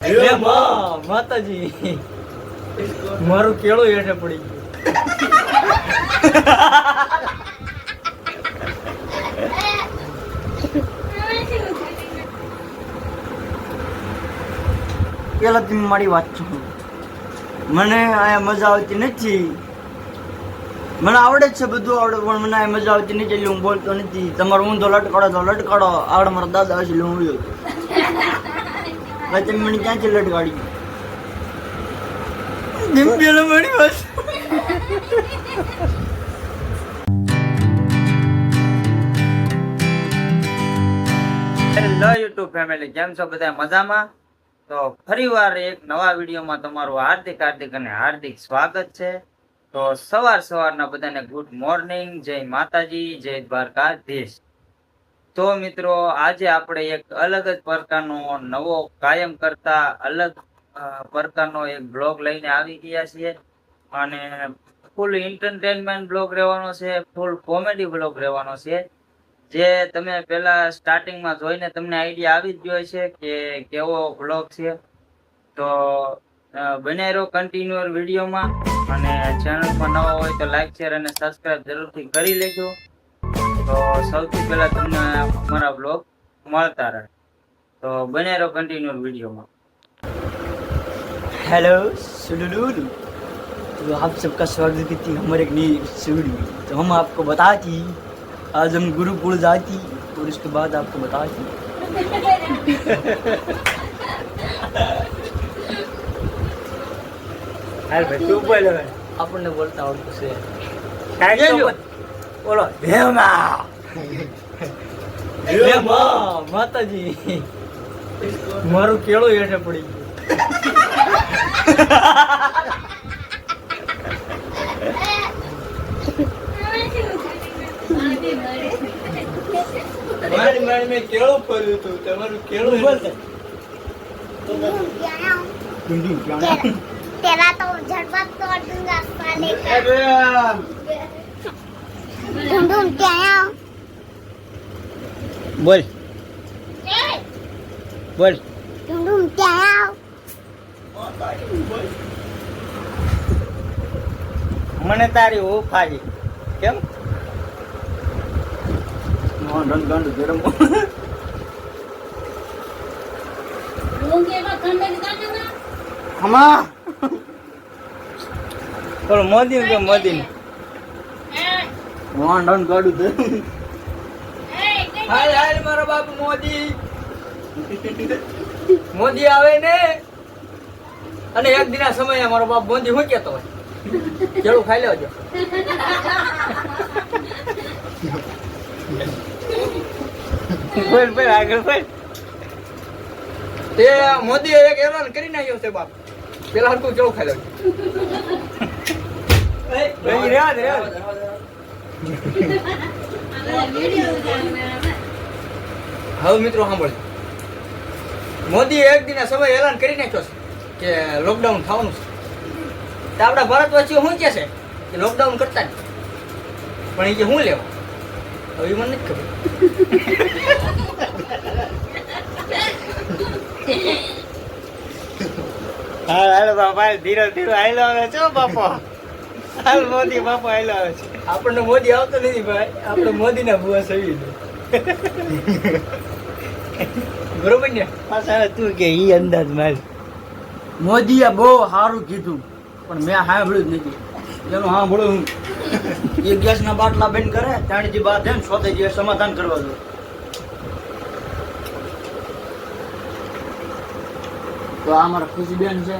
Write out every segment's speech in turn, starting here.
એ માં માતાજી મારું કેળું હેઠે પડી ગયું પેલા તમે મારી વાત છો મને આ મજા આવતી નથી મને આવડે જ છે બધું આવડે પણ મને આ મજા આવતી નથી એટલે હું બોલતો નથી તમારો ઊંધો લટકાડો તો લટકાડો આવડે મારા દાદા હશે હું ભાઈ તમે મને ક્યાંથી લટકાડી દિમ્પેલો મારી વાત હેલો યુટ્યુબ ફેમિલી કેમ છો બધા મજામાં તો ફરીવાર એક નવા વિડીયોમાં તમારું હાર્દિક અને હાર્દિક સ્વાગત છે તો સવારના બધાને ગુડ મોર્નિંગ જય માતાજી જય દ્વારકાધીશ તો મિત્રો આજે આપણે એક અલગ જ પ્રકારનો નવો કાયમ કરતા અલગ પ્રકારનો એક બ્લોગ લઈને આવી ગયા છીએ અને ફૂલ એન્ટરટેનમેન્ટ બ્લોગ રહેવાનો છે ફૂલ કોમેડી બ્લોગ રહેવાનો છે જે તમે પેલા સ્ટાર્ટિંગમાં જોઈને તમને આઈડિયા આવી જ ગયો છે કે કેવો બ્લોગ છે તો બન્યા રહો કન્ટિન્યુઅર વિડીયોમાં અને ચેનલમાં નવા હોય તો લાઈક શેર અને સબસ્ક્રાઇબ જરૂરથી કરી લેજો તો સૌથી પહેલા તમને અમારા બ્લોગ મળતા રહે તો બન્યા રહો કન્ટિન્યુઅર વિડીયોમાં हेलो सुलुलुलु तो आप सबका स्वागत करती हमारे एक नई वीडियो तो हम आपको बताती आज हम गुरुकुल जाती और उसके बाद आपको बताती अरे भाई तू बोलो આપણને બોલતા આવડતું છે કાઈ બોલો દેવમાં માતાજી મારું કેળું હેઠે પડી ગયું મારી મેં કેળું પડ્યું હતું તમારું કેળું બોલતે तेरा तो झटपट तोड़ दूंगा साले का ढूंढूं क्या बोल बोल ढूंढूं क्या મને તારી ઊંઘ આવી કેમ રંગ ગંડ ગરમ હમા બોલો મોદી કે મોદી વાંડન ગાડું દે હાય હાય મારો બાપુ મોદી મોદી આવે ને અને એક દિના સમયે મારો બાપ મોદી શું કેતો હોય કેળું ખાઈ લેજો બોલ બોલ આગળ બોલ તે મોદી એક એલાન કરી નાખ્યો છે બાપ પેલા હરકું કેળું ખાઈ લેજો હવે મિત્રો સાંભળ મોદી એક દિના સમય એલાન કરી નાખ્યો છે કે લોકડાઉન થવાનું છે તો આપણા ભારતવાસીઓ શું કે છે કે લોકડાઉન કરતા નહીં પણ એ કે શું લેવા હવે એ મને નથી ખબર હા હાલો બાપા ધીરે ધીરે હાલો આવે છો બાપા હાલ મોદી બાપા હાલો આવે છે આપણને મોદી આવતો નથી ભાઈ આપણે મોદીના ભુવા સવી બરોબર ને પાછા તું કે ઈ અંદાજ માર મોદીએ બહુ સારું કીધું પણ મેં સાંભળ્યું જ નથી એનું સાંભળ્યું એ ગેસના બાટલા બંધ કરે ત્યાંથી બાદ છે ને સોતે જે સમાધાન કરવા દો તો આ મારા ખુશીબેન છે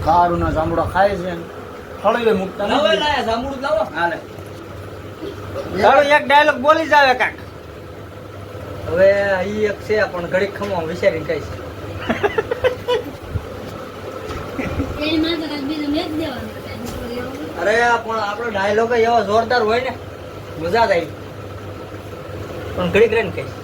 ખારું ના જાંબુડા ખાય છે ફળીએ મુકતા નથી જાંબુડું લાવો હાલે ચાલો એક ડાયલોગ બોલી જાવે કાક હવે ઈ એક છે પણ ઘડીક ખમો વિચારીને કહીશ અરે પણ આપણો ડાયલોગ એવો જોરદાર હોય ને મજા જ આવી પણ ઘડીક રહીને કહીશ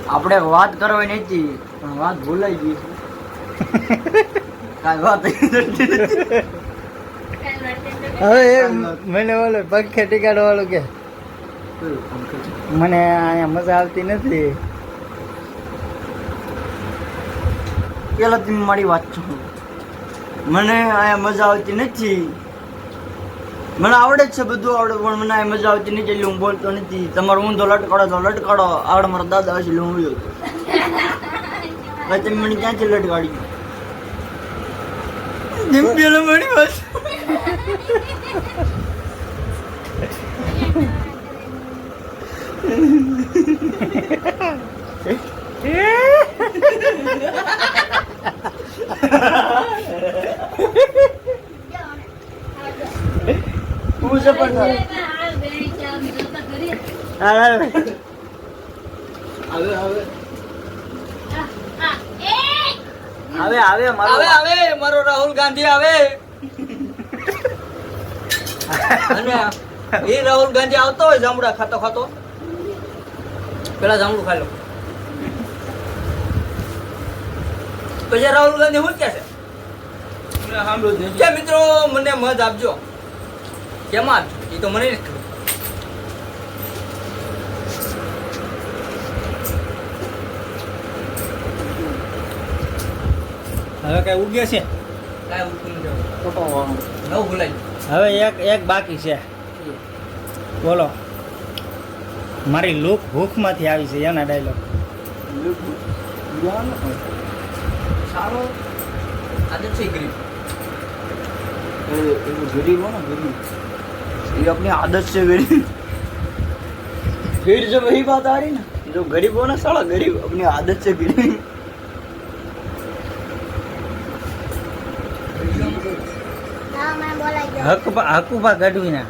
આપણે વાત કરવાની નથી પણ વાત ભૂલાઈ ગઈ છે કાંઈ વાત હવે મને ઓલો પંખે ટીકાડો વાળો કે મને અહીંયા મજા આવતી નથી. પેલા તમે મારી વાત છો. મને અહીંયા મજા આવતી નથી. મને આવડે જ છે, બધું આવડે, પણ મને અહીંયા મજા આવતી નથી એટલે હું બોલતો નથી. તમારો ઊંધો લટકાડો તો લટકાડો. આવડે મારા દાદા હશે હું રહ્યો તમે મને ક્યાંથી લટકાડી? પેલા મારી વાત હું છે પણ આવે મારો રાહુલ ગાંધી આવે. અને એ રાહુલ ગાંધી આવતો હોય જાંબુડા ખાતો ખાતો, પેલા જાંબુ ખાઈ લો, પછી રાહુલ ગાંધી શું કે છે? કે મિત્રો મને મત આપજો. કેમ આપજો એ તો મને નથી ખબર. હવે કઈ ઉગ્યો છે? કાંઈ ઉઠું નથી. નવ ભૂલાઈ. હવે એક બાકી છે. બોલો. મારી લૂક ભૂખમાંથી આવી છે એના ડાયલોગ. સારો આદત છે ગરીબ. गरीब हो ना, गरीब, ये अपनी आदत से गरीब. फिर जब वही बात आ रही ना, जो गरीब हो ना साला गरीब, अपनी आदत से गरीब. हाँ मैं बोला जो હકુભા ગઢવીના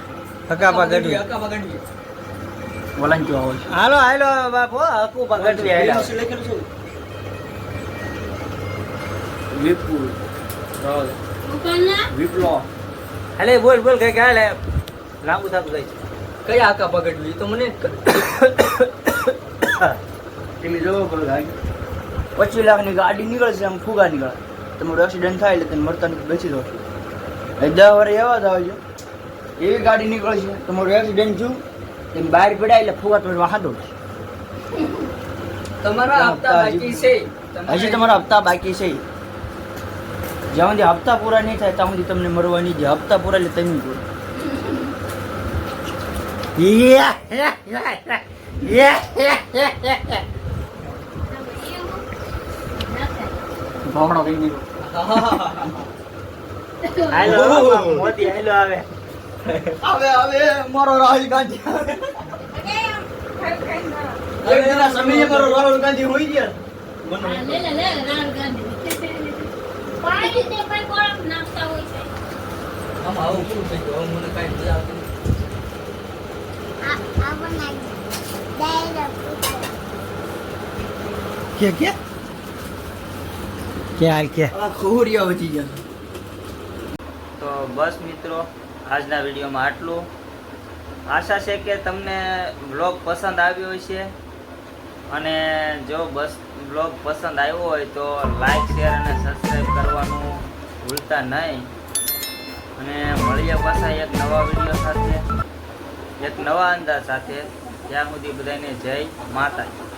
હકાભા ગઢવી. बोला क्यों आवाज હાલો હાલો બાપુ, હકુભા ગઢવી હાલો. विपुल विप्लो હાલે બોલ બોલ કઈ હાલે લાંબુ થાતું જાય છે. કયા આકા પકડવી તો મને તમે જો 25 લાખની ગાડી નીકળે છે, આમ ફુગા નીકળે. તમારો એક્સિડન્ટ થાય એટલે તમે મરતા નથી, બચી દો. 10 વર્ષ એવા જ આવે છે, એવી ગાડી નીકળે છે, તમારું એક્સિડન્ટ થયું, તમે બહાર પડ્યા એટલે ફુગા તમે વાહન દો. તમારા હપ્તા બાકી છે. હજી તમારા હપ્તા બાકી છે. જ્યાં સુધી હપ્તા પૂરા નહીં થાય ત્યાં સુધી તમને મરવાની જે હપ્તા પૂરા એટલે તમે પૂરા. ભાવડો કઈ નહીં. હાલો મોદી હાલો આવે. આવે મારો રાહુલ ગાંધી એક સમયે મારો રાહુલ ગાંધી હોઈ ગયા. પાણી તે પણ કોણ નાખતા હોય છે. આમ આવું પૂરું થઈ ગયું. હવે મને કાંઈ મજા આવતી નથી. આ બનાવી ડાયરેક્ટ કે હાલ કે આ ખોરિયા વધી ગયા. તો બસ મિત્રો, આજના વિડીયોમાં આટલું. આશા છે કે તમને બ્લોગ પસંદ આવ્યો હશે, અને જો બસ બ્લોગ પસંદ આવ્યો હોય તો લાઈક શેર અને સબસ્ક્રાઈબ કરવાનું ભૂલતા નહીં. અને મળીએ પાછા એક નવા વિડીયો સાથે, એક નવા અંદાજ સાથે. ત્યાં સુધી બધાને જય માતાજી.